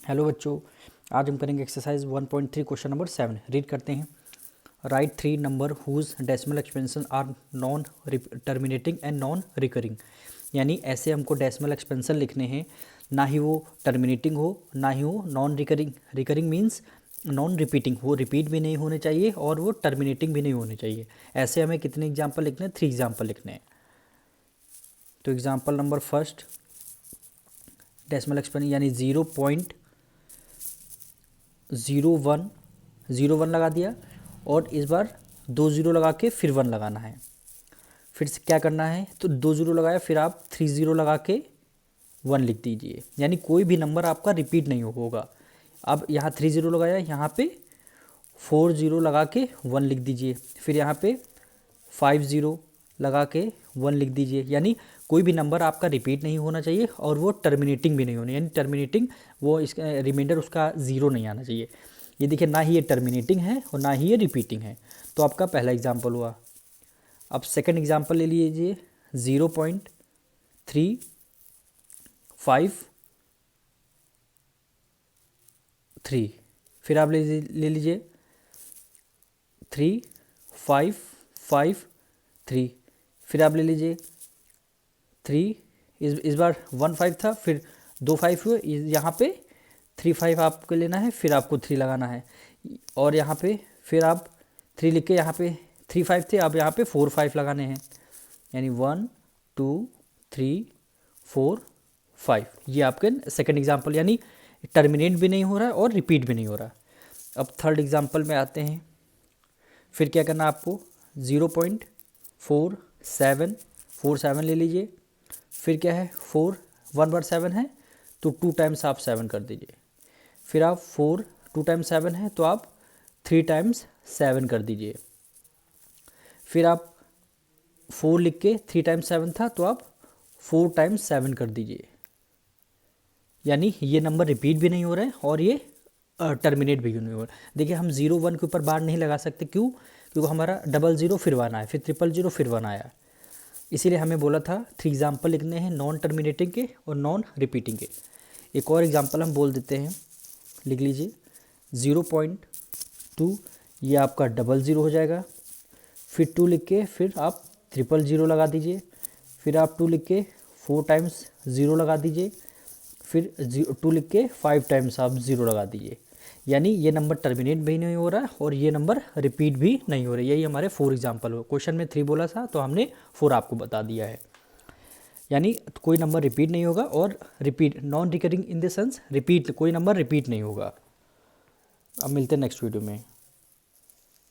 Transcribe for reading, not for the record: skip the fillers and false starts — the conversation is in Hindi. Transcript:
हेलो बच्चों, आज हम करेंगे एक्सरसाइज 1.3 क्वेश्चन नंबर 7। रीड करते हैं। Write 3 number whose decimal expansion are non terminating and non recurring. यानी ऐसे हमको डेसिमल एक्सपेंशन लिखने हैं, ना ही वो टर्मिनेटिंग हो ना ही वो non recurring. Recurring means non repeating, वो रिपीट भी नहीं होने चाहिए और वो टर्मिनेटिंग भी नहीं होने चाहिए। ऐसे हमें कितने एग्जाम्पल लिखने हैं? 3 एग्जाम्पल लिखने हैं। तो example number first, decimal expansion यानी 0.01 लगा दिया और इस बार 2 ज़ीरो लगा के फिर 1 लगाना है। फिर से क्या करना है? तो 2 ज़ीरो लगाया, फिर आप 3 ज़ीरो लगा के 1 लिख दीजिए। यानी कोई भी नंबर आपका रिपीट नहीं होगा। अब यहाँ 3 ज़ीरो लगाया, यहाँ पे 4 ज़ीरो लगा के 1 लिख दीजिए। फिर यहाँ पे 5 ज़ीरो लगा के 1 लिख दीजिए। यानी कोई भी नंबर आपका रिपीट नहीं होना चाहिए और वो टर्मिनेटिंग भी नहीं होनी, यानी टर्मिनेटिंग वो इसका रिमाइंडर उसका ज़ीरो नहीं आना चाहिए। ये देखिए, ना ही ये टर्मिनेटिंग है और ना ही ये रिपीटिंग है। तो आपका पहला एग्जाम्पल हुआ। अब सेकंड एग्जाम्पल ले लीजिए, 0.353। फिर आप ले लीजिए 3553। फिर आप ले लीजिए 3, इस बार 1 5 था, फिर 2 5 हुए। यहाँ पे 3 5 आपको लेना है, फिर आपको 3 लगाना है। और यहाँ पे फिर आप 3 लिख के, यहाँ पे 3 5 थे, अब यहाँ पे 4 5 लगाने हैं। यानी 1 2 3 4 5। ये आपके सेकंड एग्जाम्पल, यानी टर्मिनेट भी नहीं हो रहा है और रिपीट भी नहीं हो रहा। अब थर्ड एग्जाम्पल में आते हैं। फिर क्या करना आपको? 0.47 ले लीजिए। फिर क्या है? 4 1 बार 7 है तो 2 टाइम्स आप 7 कर दीजिए। फिर आप 4 2 टाइम्स 7 है तो आप 3 टाइम्स 7 कर दीजिए। फिर आप 4 लिख के 3 टाइम्स 7 था तो आप 4 टाइम्स 7 कर दीजिए। यानी ये नंबर रिपीट भी नहीं हो रहा है और ये टर्मिनेट भी नहीं हो रहा है। देखिए, हम 0 1 के ऊपर बार नहीं लगा सकते। क्यों? क्योंकि हमारा 0 फिर 1 आया, फिर 0 फिर 1 आया। इसीलिए हमें बोला था 3 एग्जाम्पल लिखने हैं, नॉन टर्मिनेटिंग के और नॉन रिपीटिंग के। एक और एग्जाम्पल हम बोल देते हैं, लिख लीजिए 0.2। ये आपका 0 हो जाएगा। फिर 2 लिख के फिर आप 0 लगा दीजिए। फिर आप 2 लिख के 4 टाइम्स 0 लगा दीजिए। फिर 2 लिख के 5 टाइम्स आप 0 लगा दीजिए। यानी ये नंबर टर्मिनेट भी नहीं हो रहा और ये नंबर रिपीट भी नहीं हो रहा। यही हमारे 4 एग्जाम्पल हो। क्वेश्चन में 3 बोला था तो हमने 4 आपको बता दिया है। यानी कोई नंबर रिपीट नहीं होगा और repeat non recurring in the sense repeat, कोई नंबर रिपीट नहीं होगा। अब मिलते हैं नेक्स्ट वीडियो में।